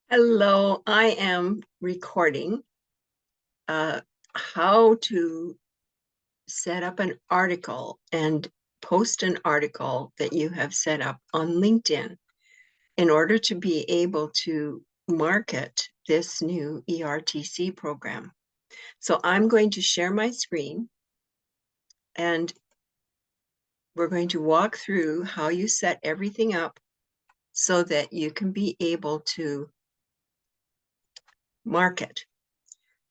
Hello, I am recording uh, how to set up an article and post an article that you have set up on LinkedIn in order to be able to market this new ERTC program. So I'm going to share my screen and we're going to walk through how you set everything up so that you can be able to market.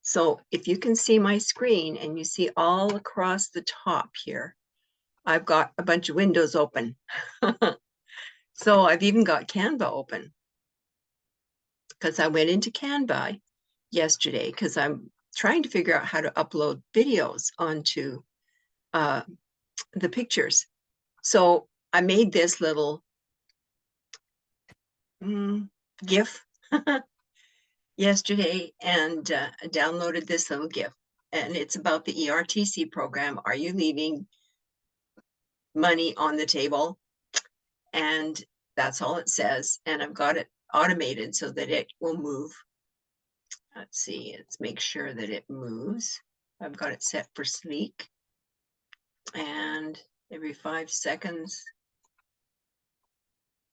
So if you can see my screen and you see all across the top here, I've got a bunch of windows open. So I've even got Canva open because I went into Canva yesterday because I'm trying to figure out how to upload videos onto the pictures. So I made this little GIF yesterday and downloaded this little GIF. And it's about the ERTC program. Are you leaving money on the table? And that's all it says. And I've got it automated so that it will move. Let's see, let's make sure that it moves. I've got it set for sleek. And every 5 seconds,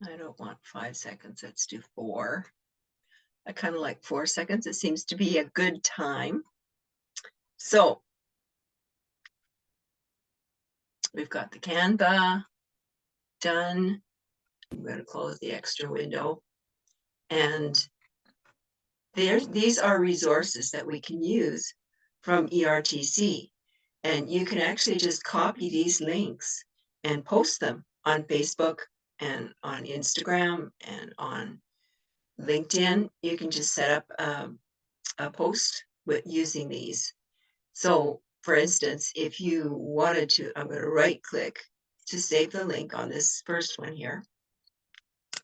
I don't want 5 seconds, let's do 4. I kind of like 4 seconds. It seems to be a good time. So we've got the Canva done. I'm going to close the extra window. And these are resources that we can use from ERTC. And you can actually just copy these links and post them on Facebook and on Instagram and on LinkedIn. You can just set up a post with using these. So for instance, if you wanted to, I'm going to right click to save the link on this first one here.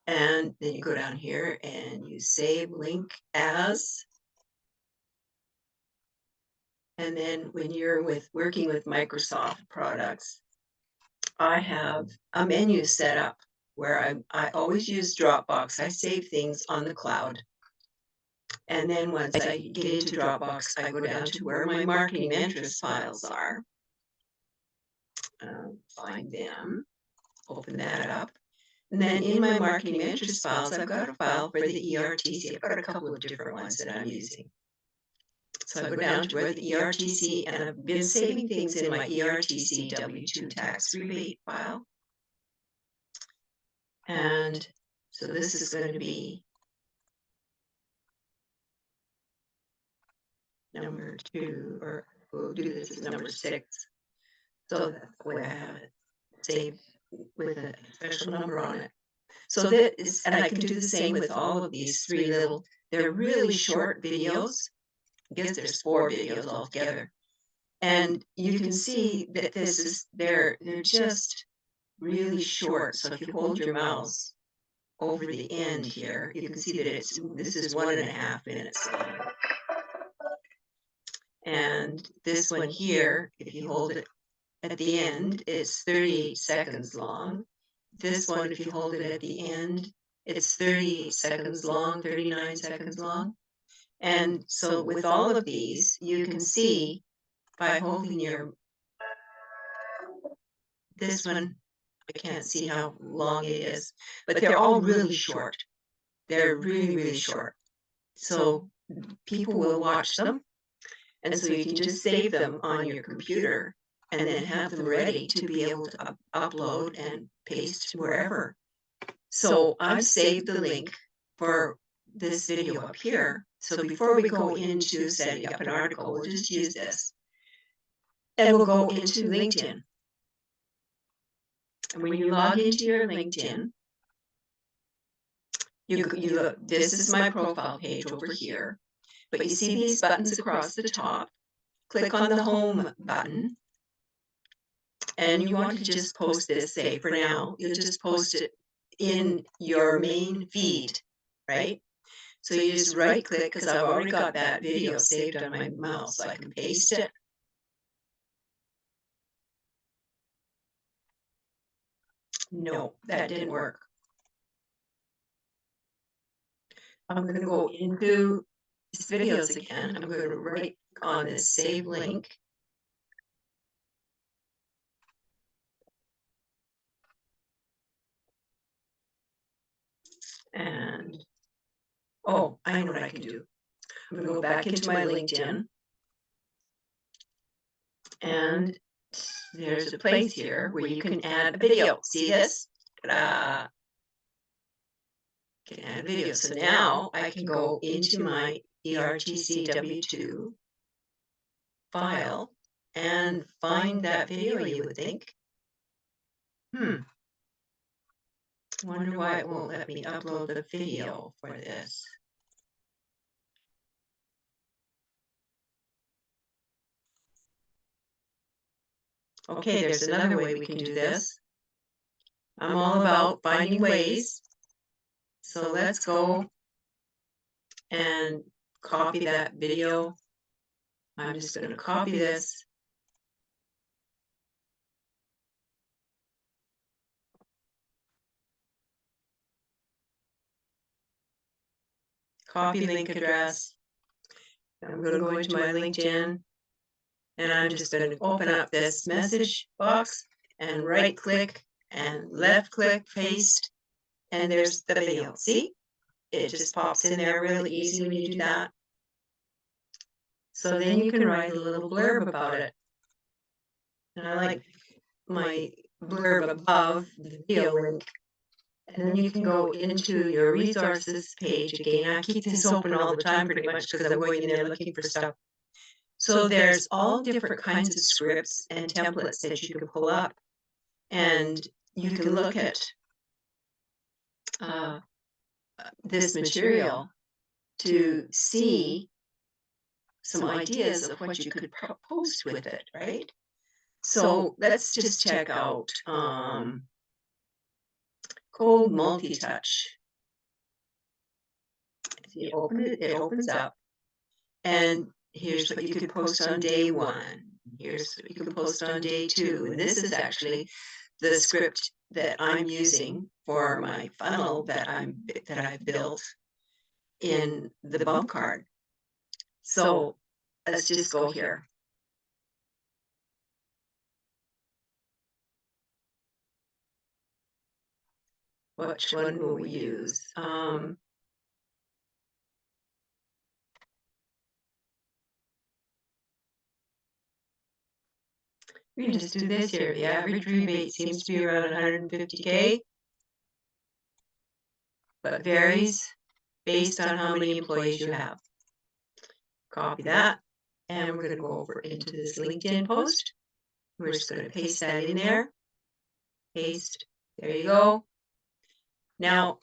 And then you go down here and you save link as. And then when you're working with Microsoft products, I have a menu set up where I always use Dropbox. I save things on the cloud. And then once I get into Dropbox, I go down to where my marketing interest files are. Find them, open that up. And then in my marketing interest files, I've got a file for the ERTC. I've got a couple of different ones that I'm using. So I go down to where the ERTC, and I've been saving things in my ERTC W-2 tax rebate file. And so this is going to be number 2, or we'll do this as number 6. So that's the way I have it saved with a special number on it. So that is, and I can do the same with all of these 3 little, they're really short videos. I guess there's 4 videos altogether. And you can see that this is, they're just really short. So if you hold your mouse over the end here, you can see that this is 1.5 minutes long. And this one here, if you hold it at the end, it's 38 seconds long. This one, if you hold it at the end, it's 38 seconds long, 39 seconds long. And so with all of these, you can see by holding this one, I can't see how long it is, but they're all really short. They're really, really short. So people will watch them. And so you can just save them on your computer and then have them ready to be able to upload and paste wherever. So I've saved the link for this video up here. So before we go into setting up an article, we'll just use this. And we'll go into LinkedIn. And when you log into your LinkedIn, this is my profile page over here. But you see these buttons across the top. Click on the home button. And you want to just post this, say for now, you'll just post it in your main feed, right? So you just right click, because I've already got that video saved on my mouse, so I can paste it. No, that didn't work. I'm gonna go into these videos again. I'm gonna right click on this save link. And, oh, I know what I can do. I'm gonna go back into my LinkedIn. And there's a place here where you can add a video. See this? Ta-da! Can add a video. So now I can go into my ERTC W2 file and find that video, you would think. Wonder why it won't let me upload the video for this. Okay, there's another way we can do this. I'm all about finding ways. So let's go and copy that video. I'm just going to copy this. Copy link address. I'm going to go into my LinkedIn and I'm just going to open up this message box and right click and left click, paste, and there's the video. See? It just pops in there really easy when you do that. So then you can write a little blurb about it. And I like my blurb above the video link. And then you can go into your resources page again. I keep this open all the time pretty much because I'm going in there looking for stuff. So there's all different kinds of scripts and templates that you can pull up. And you can look at this material to see some ideas of what you could post with it, right? So let's just check out Code Multi-Touch. You open it, it opens up, and here's what you could post on day 1. Here's what you can post on day 2. And this is actually the script that I'm using for my funnel that I've built in the bump card. So let's just go here. Which one will we use? We can just do this here. The average rebate seems to be around 150K, but varies based on how many employees you have. Copy that, and we're going to go over into this LinkedIn post. We're just going to paste that in there. Paste. There you go. Now,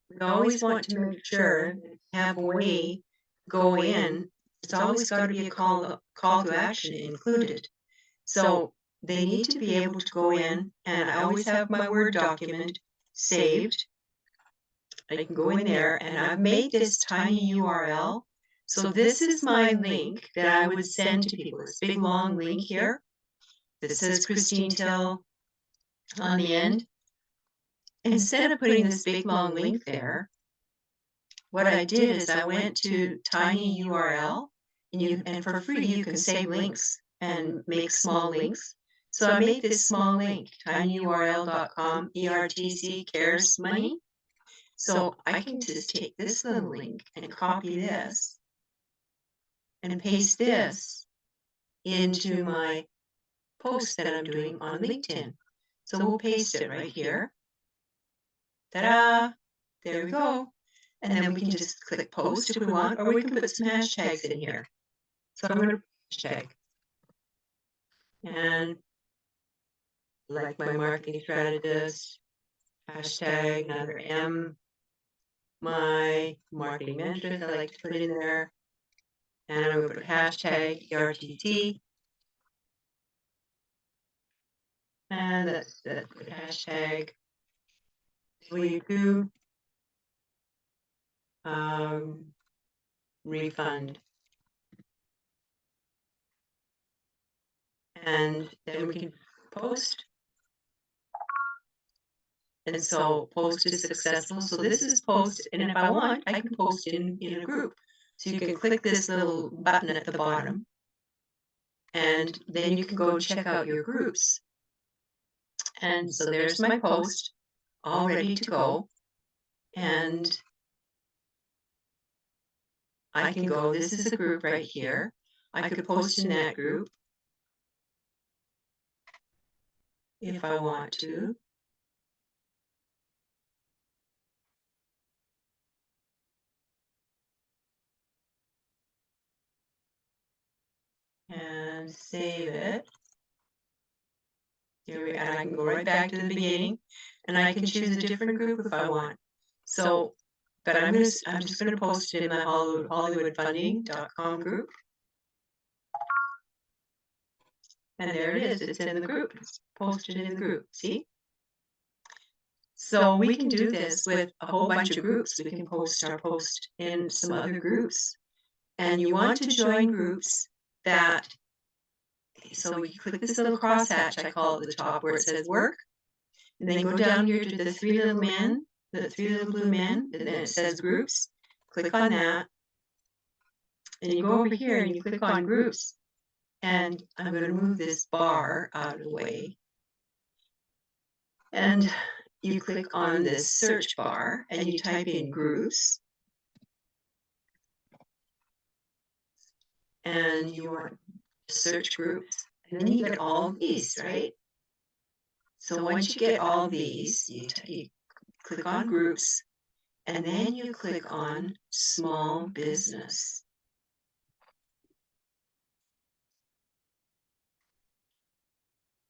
we always want to make sure that you have a way to go in. It's always got to be a call to action included. So they need to be able to go in, and I always have my Word document saved. I can go in there, and I've made this tiny URL. So this is my link that I would send to people. This big long link here that says Christine Till on the end. Instead of putting this big long link there, what I did is I went to tiny URL, and for free you can save links and make small links. So I made this small link, tinyurl.com, ERTC cares money. So I can just take this little link and copy this and paste this into my post that I'm doing on LinkedIn. So we'll paste it right here. Ta-da! There we go. And then we can just click post if we want, or we can put some hashtags in here. So I'm going to hashtag. And like my marketing strategist, hashtag another M. My marketing mentoress, I like to put in there. And I'm going to put hashtag ERTT. And that's the hashtag W2 refund. And then we can post. And so post is successful. So this is post, and if I want, I can post in a group. So you can click this little button at the bottom, and then you can go check out your groups. And so there's my post, all ready to go. And I can go, this is a group right here. I could post in that group if I want to. And save it. And I can go right back to the beginning, and I can choose a different group if I want. So, but I'm just gonna post it in the HollywoodFunding.com group. And there it is. It's in the group. It's posted in the group. See? So we can do this with a whole bunch of groups. We can post our post in some other groups. And you want to join groups that, so we click this little crosshatch I call at the top where it says work, and then go down here to the three little men, the three little blue men, and then it says groups. Click on that, and you go over here and you click on groups. And I'm going to move this bar out of the way. And you click on this search bar and you type in groups. And you want to search groups. And then you get all of these, right? So once you get all these, you click on groups, and then you click on small business.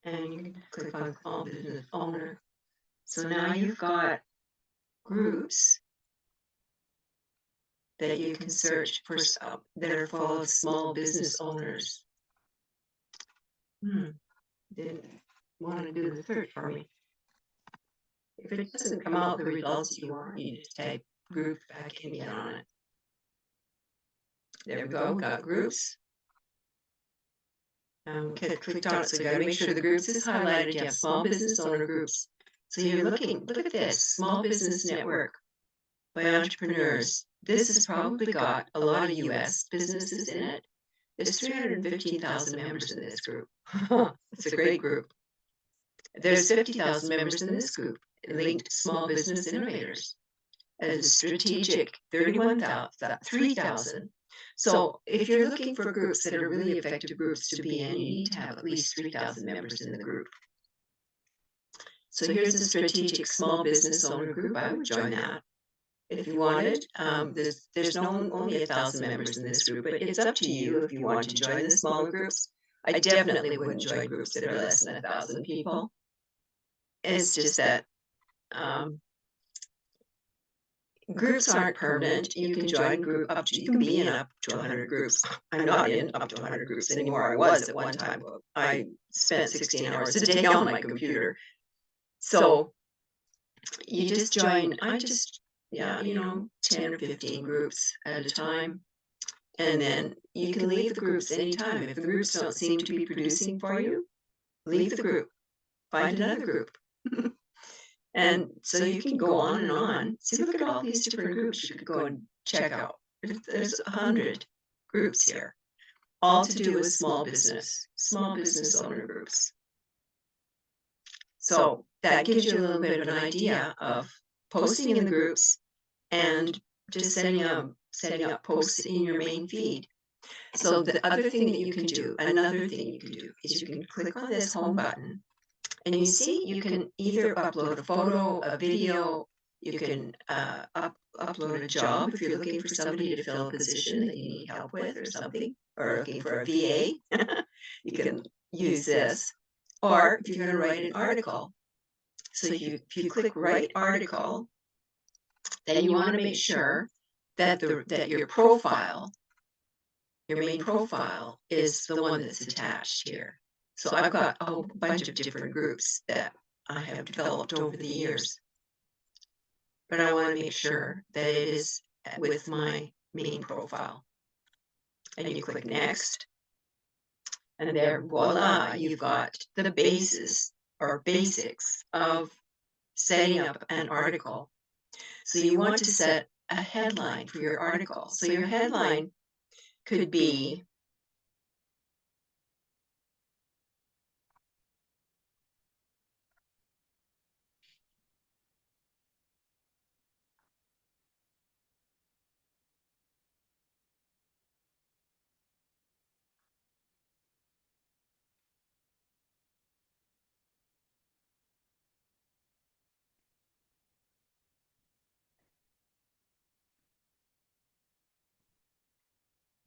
And you can click on small business owner. So now you've got groups that you can search for that are full of small business owners. Didn't want to do the search for me. If it doesn't come out the results you want, you just type group back in again on it. There we go, we got groups. Clicked on it, so you gotta make sure the groups is highlighted. You have small business owner groups. So you're looking, look at this, small business network by entrepreneurs. This has probably got a lot of US businesses in it. There's 315,000 members in this group. It's a great group. There's 50,000 members in this group, linked small business innovators. As a strategic 3,000. So if you're looking for groups that are really effective groups to be in, you need to have at least 3,000 members in the group. So here's a strategic small business owner group. I would join that if you wanted. There's only 1,000 members in this group, but it's up to you if you want to join the smaller groups. I definitely wouldn't join groups that are less than 1,000 people. It's just that groups aren't permanent. You can join group up to, you can be in up to 100 groups. I'm not in up to 100 groups anymore. I was at one time. I spent 16 hours a day on my computer. So you just join, yeah, 10 or 15 groups at a time. And then you can leave the groups anytime. If the groups don't seem to be producing for you, leave the group, find another group. And so you can go on and on. See, look at all these different groups you could go and check out. There's 100 groups here, all to do with small business owner groups. So that gives you a little bit of an idea of posting in the groups and just setting up posts in your main feed. So the other thing that you can do, another thing you can do is you can click on this home button. And you see, you can either upload a photo, a video, you can upload a job if you're looking for somebody to fill a position that you need help with or something, or looking for a VA, you can use this. Or if you're going to write an article. So if you click write article, then you want to make sure that that your profile, your main profile, is the one that's attached here. So I've got a whole bunch of different groups that I have developed over the years. But I want to make sure that it is with my main profile. And you click next. And there, voila, you've got the basis or basics of setting up an article. So you want to set a headline for your article. So your headline could be,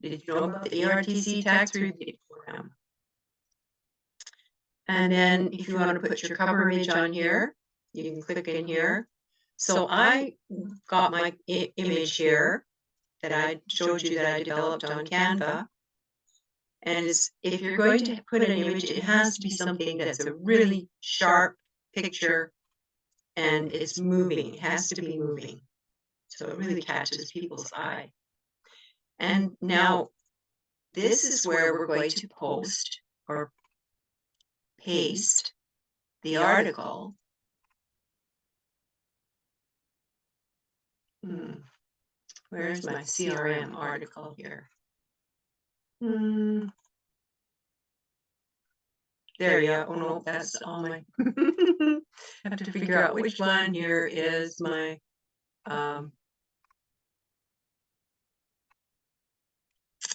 did you know about the ERTC tax rebate program? And then if you want to put your cover image on here, you can click in here. So I got my image here that I showed you that I developed on Canva. And if you're going to put an image, it has to be something that's a really sharp picture and it's moving. It has to be moving. So it really catches people's eye. And now this is where we're going to post or paste the article. Where's my CRM article here? There you go. Oh no, that's all my. I have to figure out which one here is my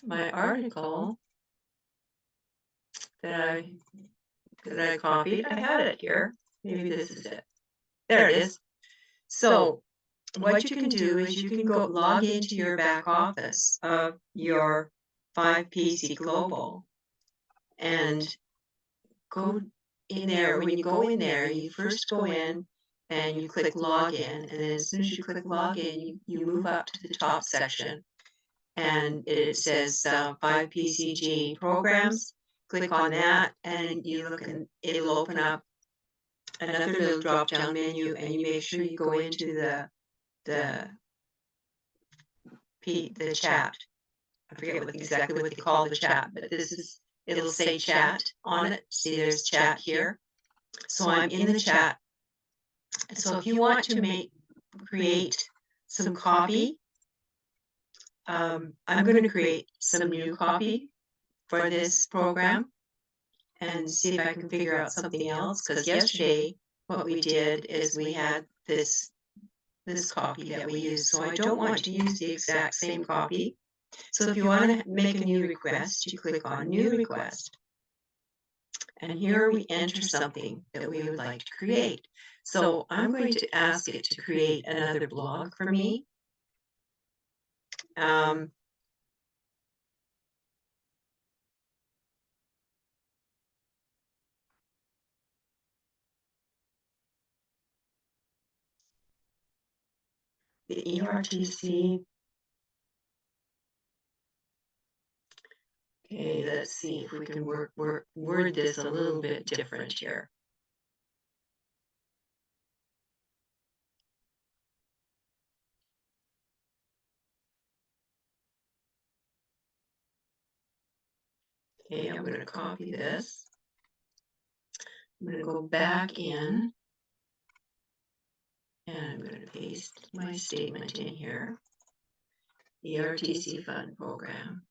my article that I copied. I had it here. Maybe this is it. There it is. So what you can do is you can go log into your back office of your 5PC Global and go in there. When you go in there, you first go in and you click login. And then as soon as you click login, you move up to the top section and it says 5PCG programs. Click on that and you look and it'll open up another little drop down menu and you make sure you go into the chat. I forget exactly what they call the chat, but it'll say chat on it. See, there's chat here. So I'm in the chat. So if you want to create some copy, I'm going to create some new copy for this program and see if I can figure out something else. Because yesterday, what we did is we had this copy that we used. So I don't want to use the exact same copy. So if you want to make a new request, you click on New Request. And here we enter something that we would like to create. So I'm going to ask it to create another blog for me. The ERTC. Okay, let's see if we can word this a little bit different here. Okay, I'm going to copy this. I'm going to go back in and I'm going to paste my statement in here. The ERTC Fund Program.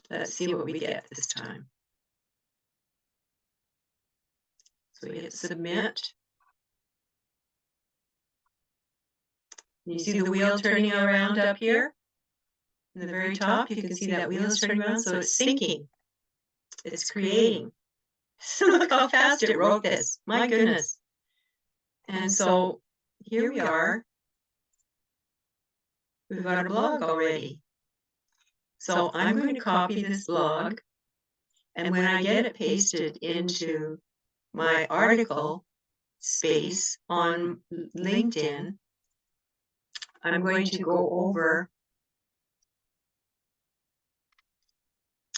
Let's see what we get this time. So we hit submit. You see the wheel turning around up here? In the very top, you can see that wheel is turning around, so it's syncing. It's creating. So look how fast it wrote this. My goodness. And so here we are. We've got a blog already. So I'm going to copy this blog. And when I get it pasted into my article space on LinkedIn, I'm going to go over,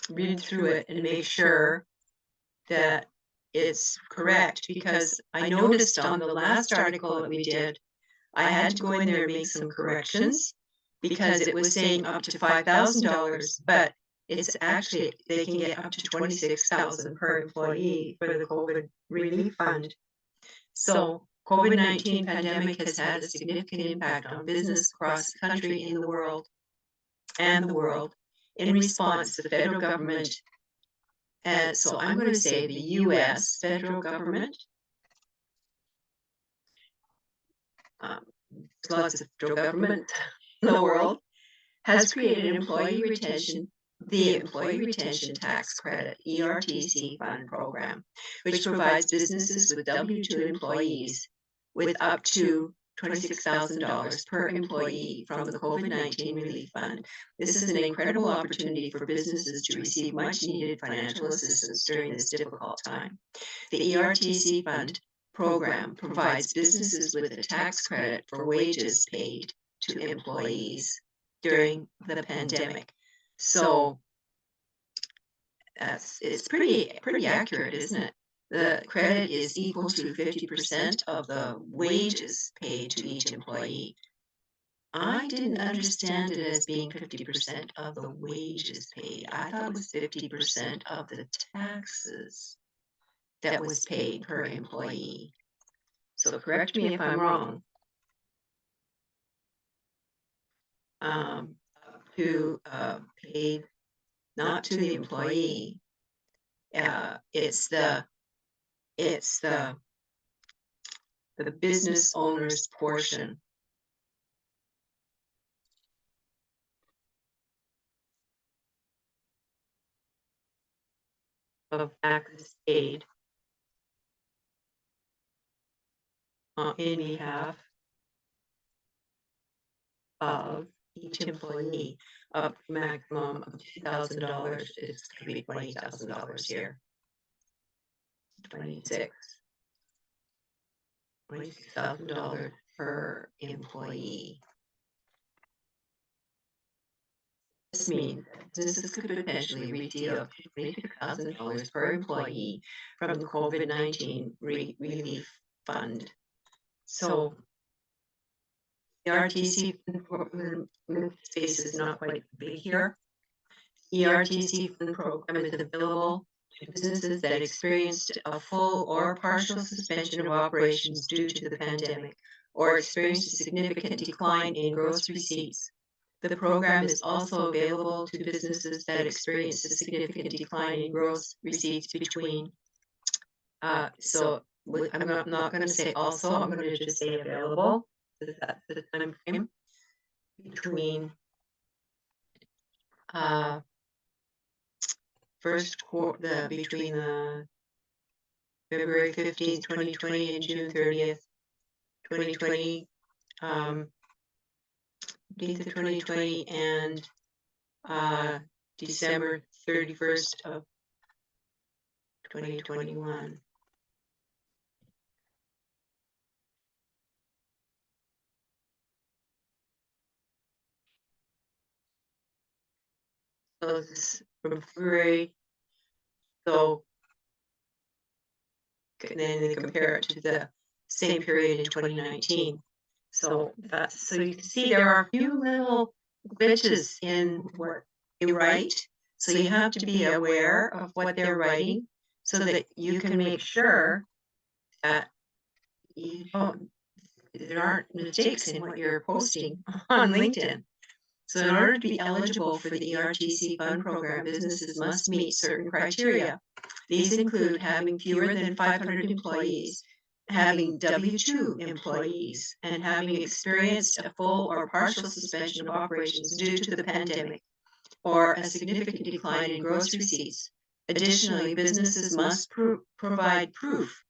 read through it and make sure that it's correct, because I noticed on the last article that we did, I had to go in there and make some corrections because it was saying up to $5,000, but it's actually, they can get up to $26,000 per employee for the COVID relief fund. So COVID-19 pandemic has had a significant impact on business across the country, in the world, and the world. In response, the federal government, so I'm going to say the U.S. federal government, lots of federal government in the world, has created the Employee Retention Tax Credit, ERTC Fund program, which provides businesses with W-2 employees with up to $26,000 per employee from the COVID-19 Relief Fund. This is an incredible opportunity for businesses to receive much-needed financial assistance during this difficult time. The ERTC Fund program provides businesses with a tax credit for wages paid to employees during the pandemic. So it's pretty accurate, isn't it? The credit is equal to 50% of the wages paid to each employee. I didn't understand it as being 50% of the wages paid. I thought it was 50% of the taxes that was paid per employee. So correct me if I'm wrong. Paid not to the employee. It's the business owner's portion of taxes paid in behalf of each employee, up to a maximum of $2,000. It's going to be $20,000 here. $26,000 per employee. This means businesses could potentially receive up to $26,000 per employee from the COVID-19 relief fund. So the ERTC space is not quite big here. ERTC fund program is available to businesses that experienced a full or partial suspension of operations due to the pandemic, or experienced a significant decline in gross receipts. The program is also available to businesses that experienced a significant decline in gross receipts between. So I'm not going to say also, I'm going to just say available. That's the time frame between between February 15th, 2020 and June 30th, 2020, 2020 and December 31st of 2021. So this is from February. So and then they compare it to the same period in 2019. So you can see there are a few little glitches in what they write. So you have to be aware of what they're writing so that you can make sure that there aren't mistakes in what you're posting on LinkedIn. So in order to be eligible for the ERTC fund program, businesses must meet certain criteria. These include having fewer than 500 employees, having W-2 employees, and having experienced a full or partial suspension of operations due to the pandemic, or a significant decline in gross receipts. Additionally, businesses must provide proof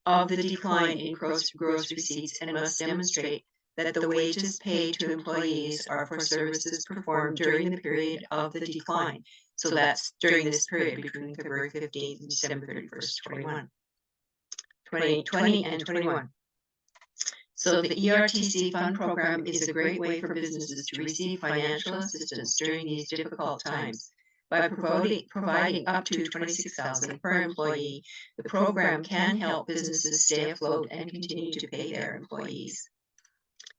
of the decline in gross receipts and must demonstrate that the wages paid to employees are for services performed during the period of the decline. So that's during this period between February 15th and December 31st, 2020 and 21. So the ERTC fund program is a great way for businesses to receive financial assistance during these difficult times. By providing up to $26,000 per employee, the program can help businesses stay afloat and continue to pay their employees.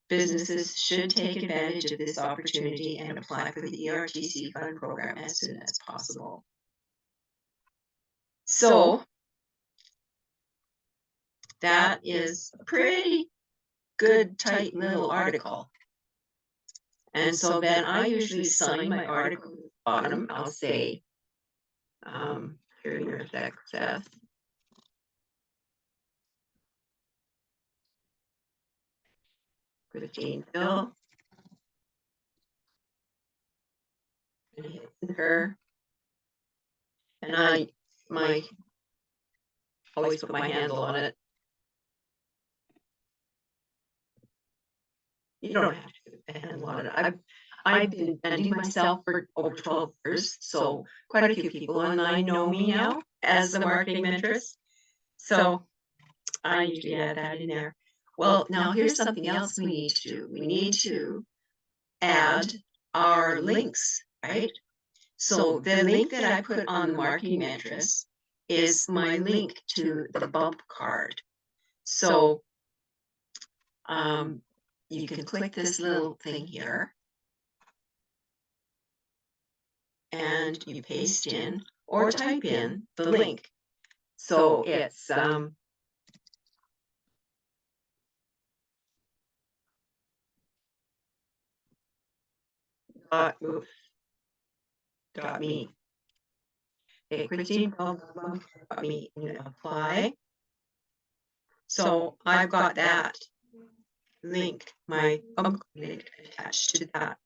Businesses should take advantage of this opportunity and apply for the ERTC fund program as soon as possible. So that is a pretty good, tight little article. And so then I usually sign my article at the bottom. I'll say, here in your success. Christine Hill. And hit her. And I always put my handle on it. You don't have to put a handle on it. I've been vending myself for over 12 years, so quite a few people online know me now as the marketing mentoress. So I usually add that in there. Well, now here's something else we need to do. We need to add our links, right? So the link that I put on the marketing mentoress is my link to the bump card. So you can click this little thing here and you paste in or type in the link. So it's .me. Okay, Christine.me and apply. So I've got that link, my link attached to that.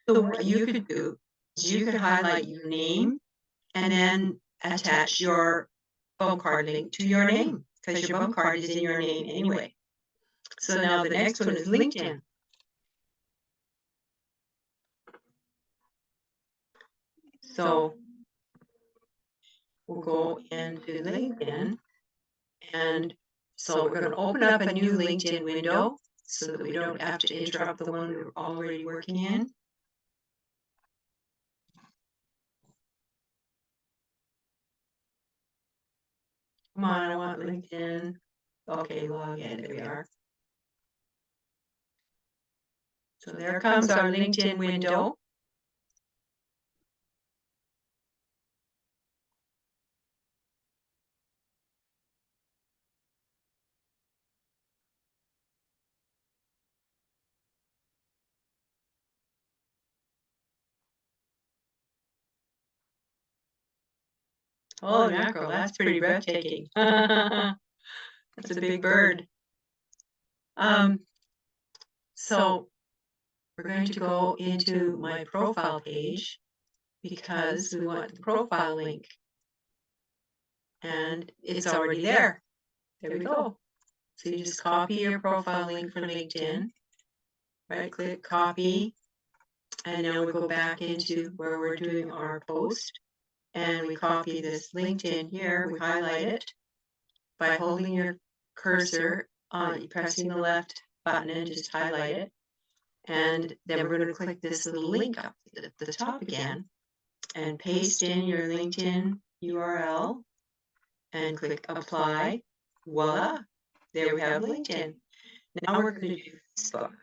So what you could do is you could highlight your name and then attach your bump card link to your name because your bump card is in your name anyway. So now the next one is LinkedIn. So we'll go into LinkedIn, and so we're going to open up a new LinkedIn window so that we don't have to interrupt the one we're already working in. Come on, I want LinkedIn. Okay, log in. There we are. So there comes our LinkedIn window. Oh, mackerel, that's pretty breathtaking. That's a big bird. So we're going to go into my profile page because we want the profile link. And it's already there. There we go. So you just copy your profile link from LinkedIn, right click, copy, and now we go back into where we're doing our post. And we copy this LinkedIn here, we highlight it by holding your cursor on, pressing the left button and just highlight it. And then we're going to click this little link up at the top again and paste in your LinkedIn URL and click apply. Voila, there we have LinkedIn. Now we're going to do Facebook.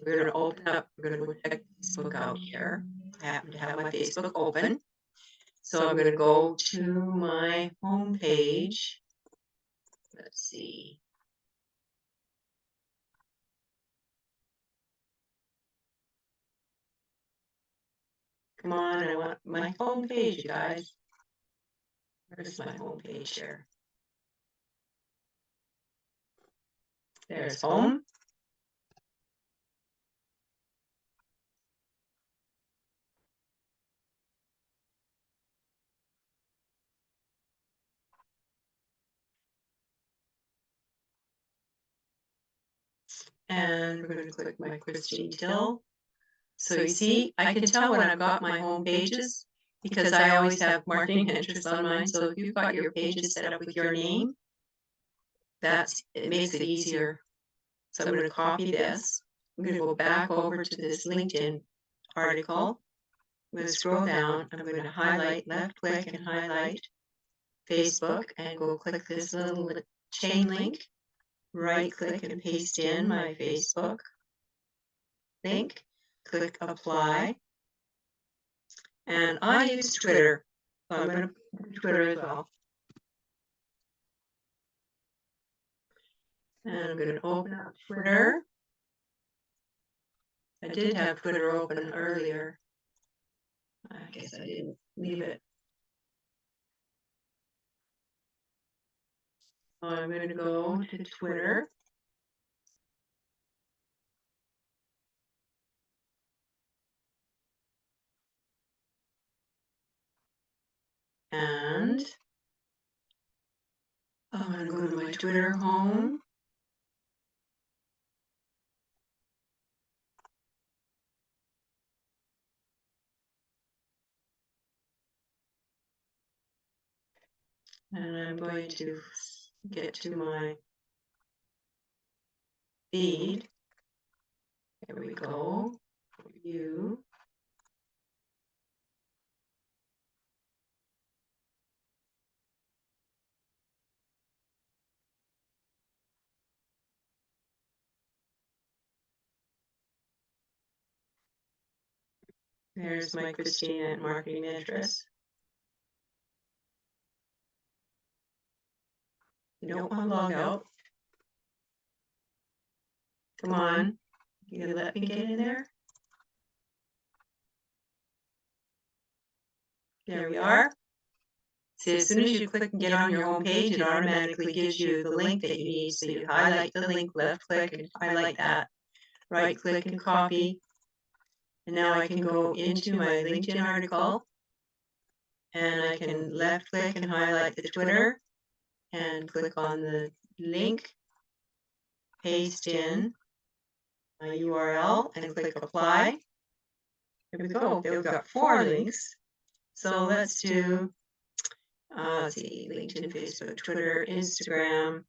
We're going to open up, we're going to go check Facebook out here. I happen to have my Facebook open. So I'm going to go to my home page. Let's see. Come on, I want my home page, you guys. Where's my home page here? There's home. And we're going to click my Christine Till. So you see, I can tell when I've got my home pages because I always have marketing interests on mine. So if you've got your pages set up with your name, it makes it easier. So I'm going to copy this. I'm going to go back over to this LinkedIn article. I'm going to scroll down. I'm going to highlight, left click and highlight Facebook and go click this little chain link. Right click and paste in my Facebook link. Click apply. And I use Twitter. So I'm going to do Twitter as well. And I'm going to open up Twitter. I did have Twitter open earlier. I guess I didn't leave it. So I'm going to go to Twitter. And I'm going to go to my Twitter home. And I'm going to get to my feed. There we go. View. There's my Christina at marketing interest. You don't want to log out. Come on. You gonna let me get in there? There we are. See, as soon as you click and get on your home page, it automatically gives you the link that you need. So you highlight the link, left click and highlight that, right click and copy. And now I can go into my LinkedIn article and I can left click and highlight the Twitter and click on the link, paste in my URL and click apply. Here we go. We've got 4 links. So let's do, let's see, LinkedIn, Facebook, Twitter, Instagram,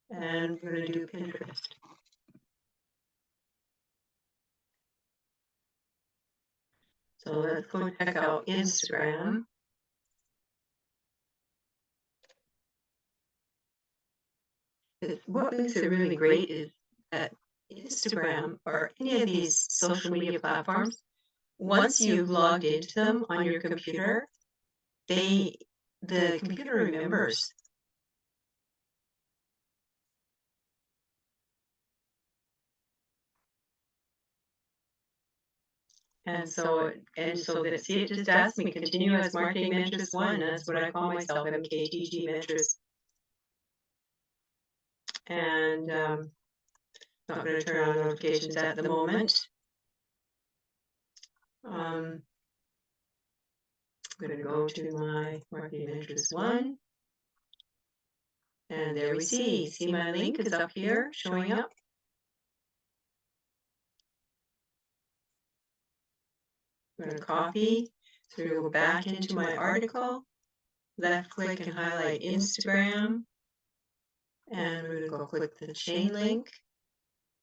and we're going to do Pinterest. So let's go check out Instagram. What makes it really great is that Instagram or any of these social media platforms, once you've logged into them on your computer, the computer remembers. And so that, see, it just asked me, continue as marketing mentoress 1. That's what I call myself, MKTG mentoress. And not going to turn on notifications at the moment. I'm going to go to my marketing mentoress 1. And there we see my link is up here showing up. I'm going to copy, so go back into my article, left click and highlight Instagram, and we're going to go click the chain link,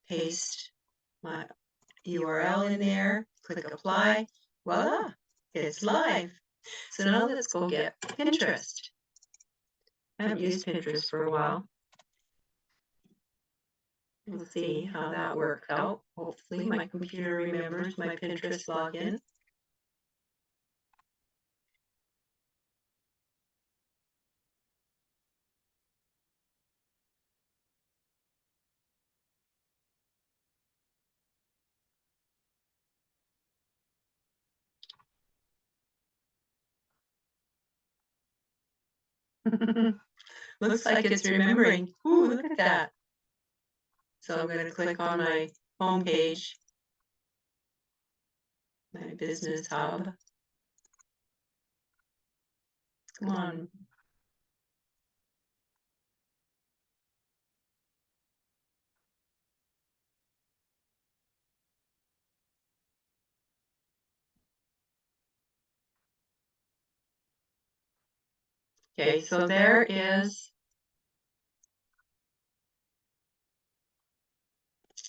paste my URL in there, click apply, voila, it's live. So now let's go get Pinterest. I haven't used Pinterest for a while. We'll see how that works out. Hopefully my computer remembers my Pinterest login. Looks like it's remembering. Ooh, look at that. So I'm going to click on my home page, my business hub. Come on. Okay, so there is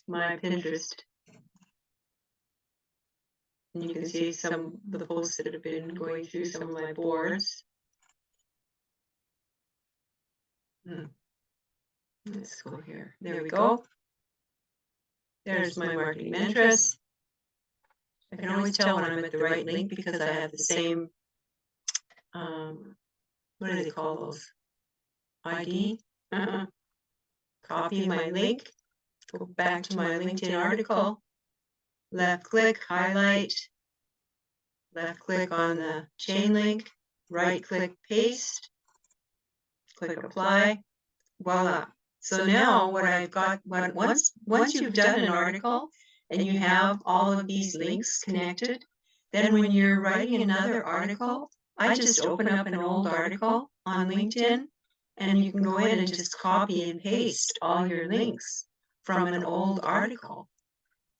my Pinterest. And you can see some of the posts that have been going through some of my boards. Let's go here. There we go. There's my marketing mantras. I can always tell when I'm at the right link because I have the same, what do they call those? ID. Copy my link. Go back to my LinkedIn article. Left click, highlight. Left click on the chain link. Right click, paste. Click apply. Voila. So now what I've got, once you've done an article and you have all of these links connected, then when you're writing another article, I just open up an old article on LinkedIn and you can go in and just copy and paste all your links from an old article.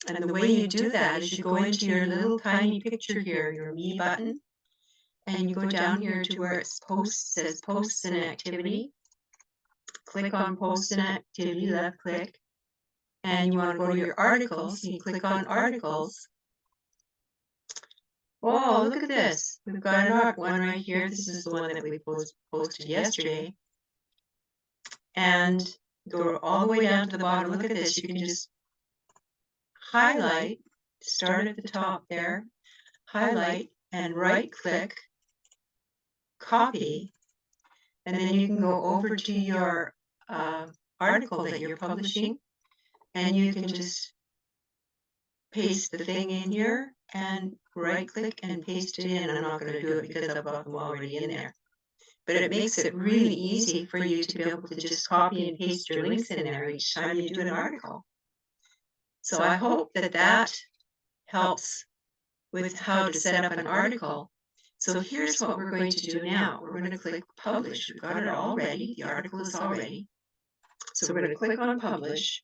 And the way you do that is you go into your little tiny picture here, your me button, and you go down here to where it says posts and activity. Click on post and activity, left click, and you want to go to your articles. You click on articles. Oh, look at this. We've got one right here. This is the one that we posted yesterday. And go all the way down to the bottom. Look at this. You can just highlight, start at the top there, highlight, and right click, copy, and then you can go over to your article that you're publishing, and you can just paste the thing in here and right click and paste it in. I'm not going to do it because I've got them already in there. But it makes it really easy for you to be able to just copy and paste your links in there each time you do an article. So I hope that that helps with how to set up an article. So here's what we're going to do now. We're going to click publish. We've got it all ready. The article is all ready. So we're going to click on publish.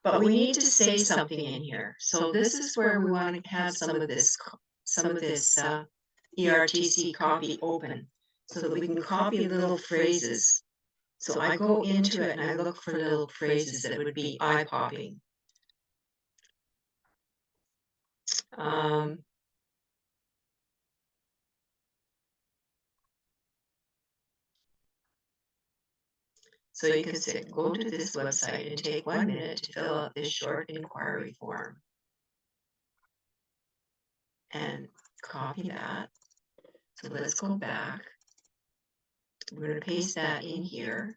But we need to say something in here. So this is where we want to have some of this ERTC copy open so that we can copy little phrases. So I go into it and I look for little phrases that would be eye-popping. So you can say, go to this website and take 1 minute to fill out this short inquiry form. And copy that. So let's go back. We're going to paste that in here.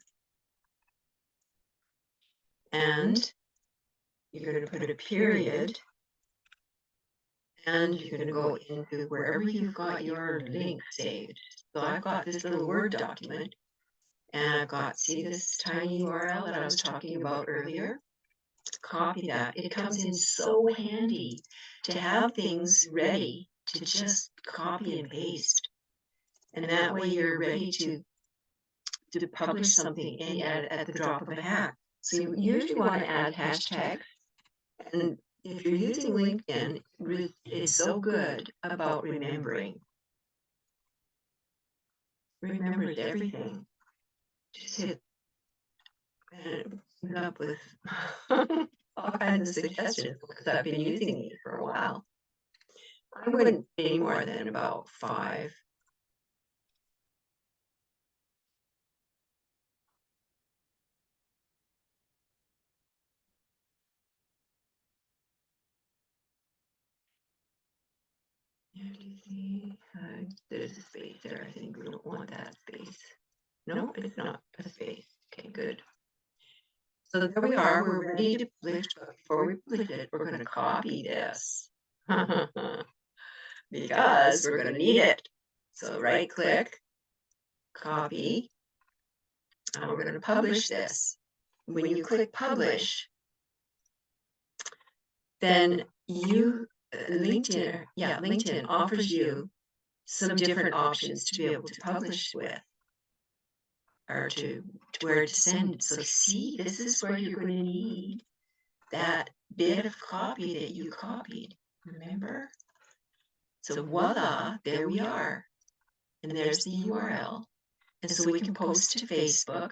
And you're going to put a period. And you're going to go into wherever you've got your link saved. So I've got this little Word document. And I've got, see this tiny URL that I was talking about earlier? Copy that. It comes in so handy to have things ready to just copy and paste. And that way you're ready to publish something at the drop of a hat. So you usually want to add hashtags. And if you're using LinkedIn, it's so good about remembering. Remembers everything. Just hit and put up with all kinds of suggestions because I've been using these for a while. I wouldn't be more than about 5. There's a space there. I think we don't want that space. No, it's not a space. Okay, good. So there we are. We're ready to publish, but before we publish it, we're going to copy this because we're going to need it. So right click, copy, and we're going to publish this. When you click publish, then LinkedIn offers you some different options to be able to publish with, or to where to send. So see, this is where you're going to need that bit of copy that you copied, remember? So voila, there we are. and there's the URL. And so we can post to Facebook.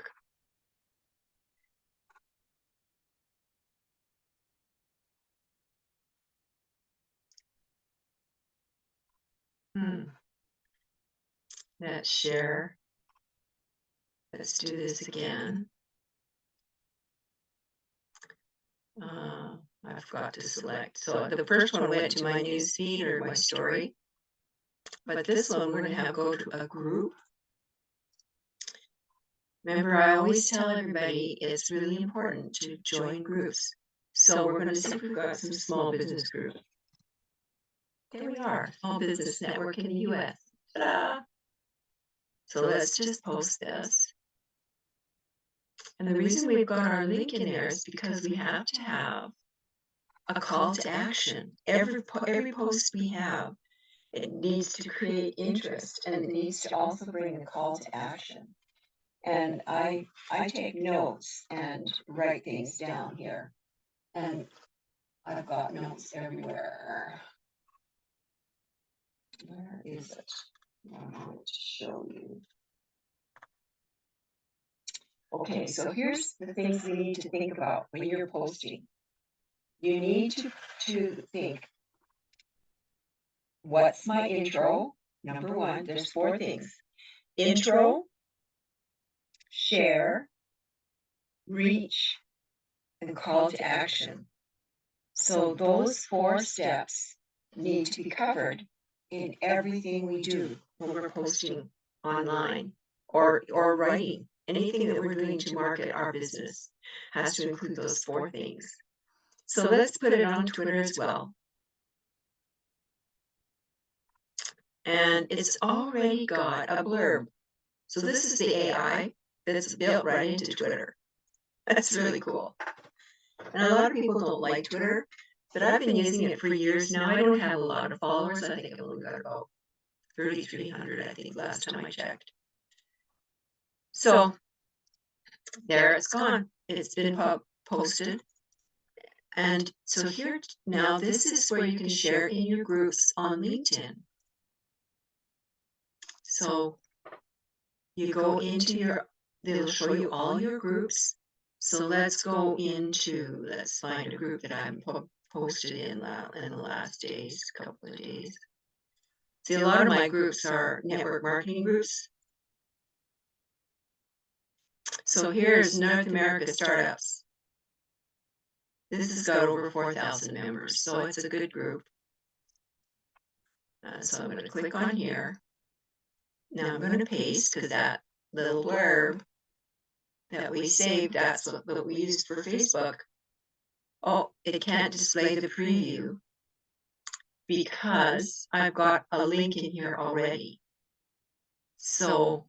Let's share. Let's do this again. I forgot to select. So the first one went to my news feed or my story. But this one we're going to have go to a group. Remember, I always tell everybody it's really important to join groups. So we're going to see if we've got some small business group. There we are, Small Business Network in the US. Ta-da! So let's just post this. And the reason we've got our link in there is because we have to have a call to action. Every post we have, it needs to create interest, and it needs to also bring a call to action. And I take notes and write things down here. And I've got notes everywhere. Where is it? I'm going to show you. Okay, so here's the things we need to think about when you're posting. You need to think, what's my intro? Number one, there's 4 things. Intro, share, reach, and call to action. So those 4 steps need to be covered in everything we do when we're posting online or writing. Anything that we're doing to market our business has to include those 4 things. So let's put it on Twitter as well. And it's already got a blurb. So this is the AI that's built right into Twitter. That's really cool. And a lot of people don't like Twitter, but I've been using it for years now. I don't have a lot of followers. I think I've only got about 3,300, I think, last time I checked. So there it's gone. It's been posted. And so here, now this is where you can share in your groups on LinkedIn. So you go into your, they'll show you all your groups. So let's go into, let's find a group that I'm posted in the last days, couple of days. See, a lot of my groups are network marketing groups. So here's North America Startups. This has got over 4,000 members, so it's a good group. So I'm going to click on here. Now I'm going to paste, because that little blurb that we saved, that's what we used for Facebook. Oh, it can't display the preview because I've got a link in here already. So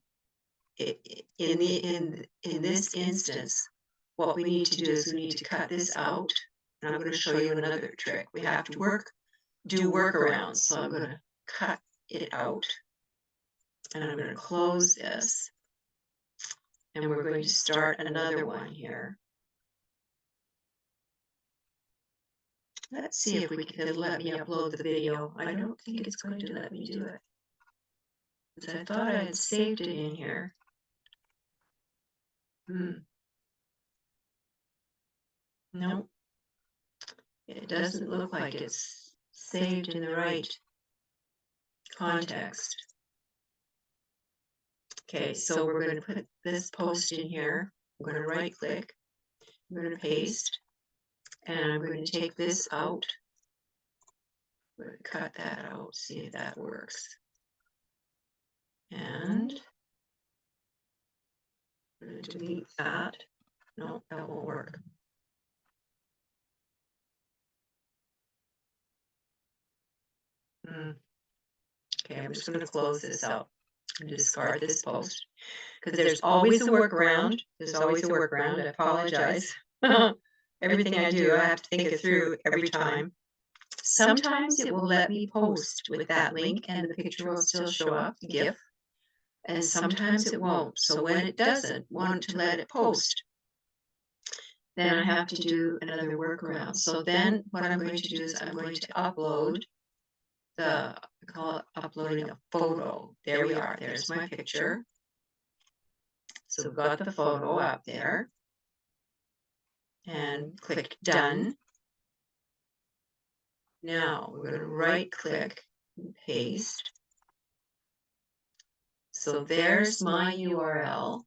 in this instance, what we need to do is we need to cut this out. And I'm going to show you another trick. We have to do workarounds. So I'm going to cut it out. And I'm going to close this. And we're going to start another one here. Let's see if it'll let me upload the video. I don't think it's going to let me do it, because I thought I had saved it in here. Nope. It doesn't look like it's saved in the right context. Okay, so we're going to put this post in here. I'm going to right click. I'm going to paste. And I'm going to take this out. I'm going to cut that out, see if that works. And I'm going to delete that. No, that won't work. Okay, I'm just going to close this out and discard this post, because there's always a workaround. There's always a workaround. I apologize. Everything I do, I have to think it through every time. Sometimes it will let me post with that link and the picture will still show up, the GIF, and sometimes it won't. So when it doesn't want to let it post, then I have to do another workaround. So then what I'm going to do is I'm going to upload I call it uploading a photo. There we are. There's my picture. So we've got the photo up there. And click done. Now we're going to right click and paste. So there's my URL.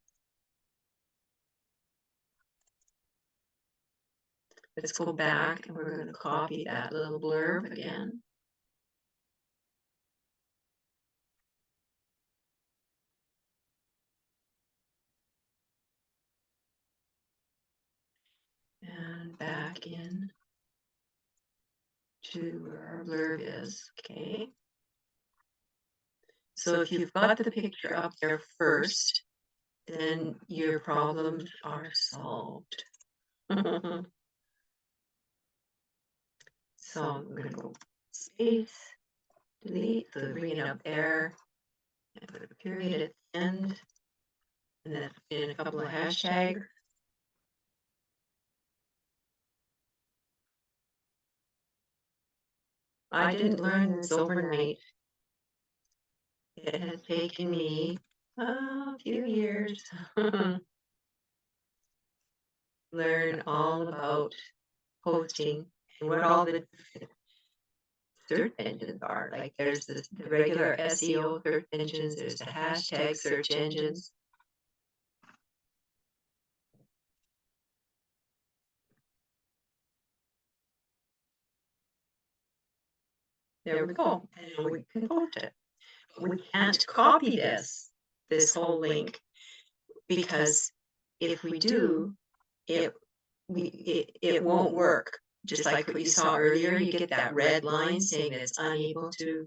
Let's go back and we're going to copy that little blurb again. And back in to where our blurb is. Okay. So if you've got the picture up there first, then your problems are solved. So I'm going to go space, delete, so bring it up there, and put a period at the end, and then in a couple of hashtags. I didn't learn this overnight. It has taken me a few years. Learn all about posting and what all the search engines are. Like there's the regular SEO search engines, there's the hashtag search engines. There we go. And we can post it. We can't copy this whole link, because if we do, it won't work. Just like what you saw earlier, you get that red line saying that it's unable to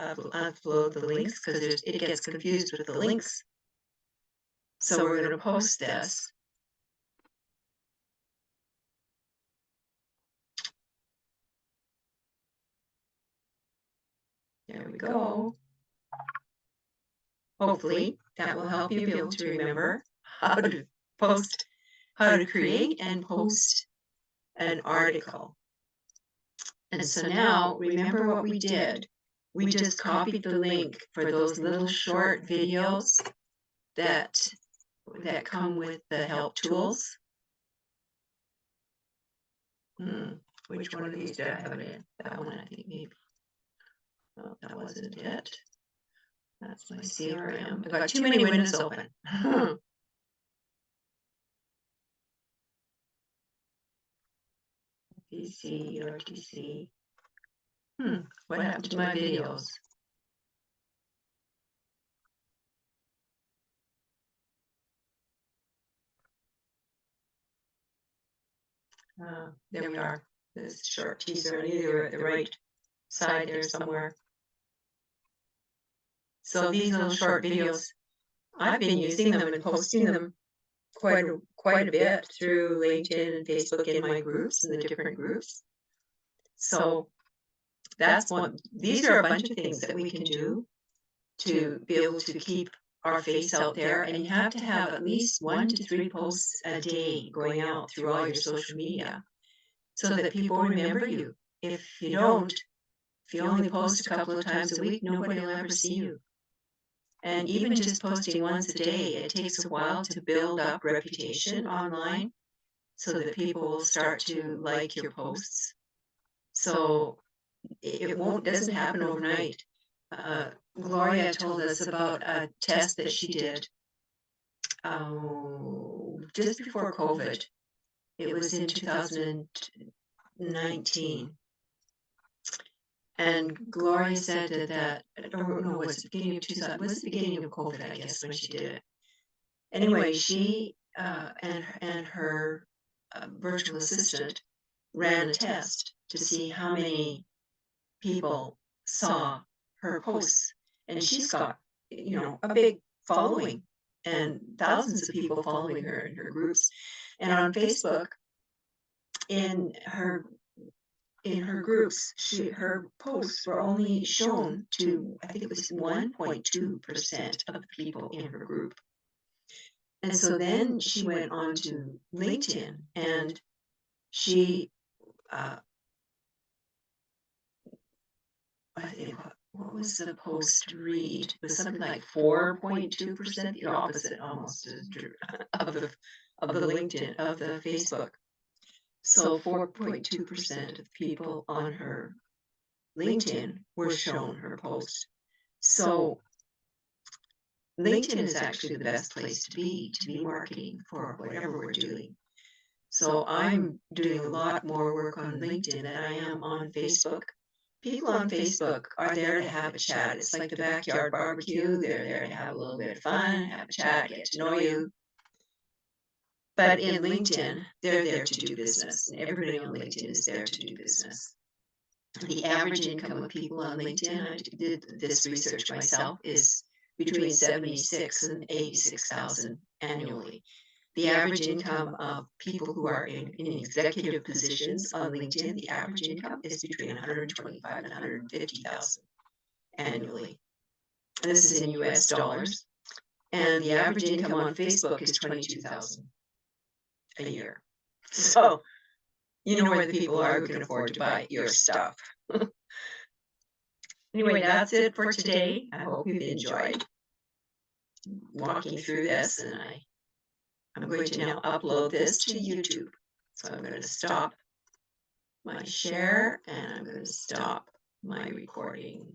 upload the links because it gets confused with the links. So we're going to post this. There we go. Hopefully that will help you be able to remember how to post, how to create and post an article. And so now remember what we did. We just copied the link for those little short videos that come with the help tools. Which one of these did I have it in? That one, I think maybe. Oh, that wasn't it. That's my CRM. I've got too many windows open. PC, RTC. What happened to my videos? There we are. This short teaser, either at the right side there somewhere. So these little short videos, I've been using them and posting them quite a bit through LinkedIn and Facebook in my groups, in the different groups. So that's one. These are a bunch of things that we can do to be able to keep our face out there, and you have to have at least 1 to 3 posts a day going out through all your social media so that people remember you. If you don't, if you only post a couple of times a week, nobody will ever see you. And even just posting once a day, it takes a while to build up reputation online so that people will start to like your posts. So it doesn't happen overnight. Gloria told us about a test that she did just before COVID. It was in 2019. And Gloria said that, or no, it was the beginning of 2000, it was the beginning of COVID, I guess, when she did it. Anyway, she and her virtual assistant ran a test to see how many people saw her posts. And she's got, a big following and thousands of people following her in her groups. And on Facebook, in her groups, her posts were only shown to, I think it was 1.2% of the people in her group. And so then she went on to LinkedIn and she I think, what was the post read? It was something like 4.2%, the opposite almost of the LinkedIn, of the Facebook. So 4.2% of people on her LinkedIn were shown her post. So LinkedIn is actually the best place to be marketing for whatever we're doing. So I'm doing a lot more work on LinkedIn than I am on Facebook. People on Facebook are there to have a chat. It's like the backyard barbecue. They're there to have a little bit of fun, have a chat, get to know you. But in LinkedIn, they're there to do business, and everybody on LinkedIn is there to do business. The average income of people on LinkedIn, I did this research myself, is between 76 and 86,000 annually. The average income of people who are in executive positions on LinkedIn, the average income is between 125 and 150,000 annually. And this is in US dollars. And the average income on Facebook is 22,000 a year. So you know where the people are who can afford to buy your stuff. Anyway, that's it for today. I hope you've enjoyed walking through this, and I'm going to now upload this to YouTube. So I'm going to stop my share and I'm going to stop my recording.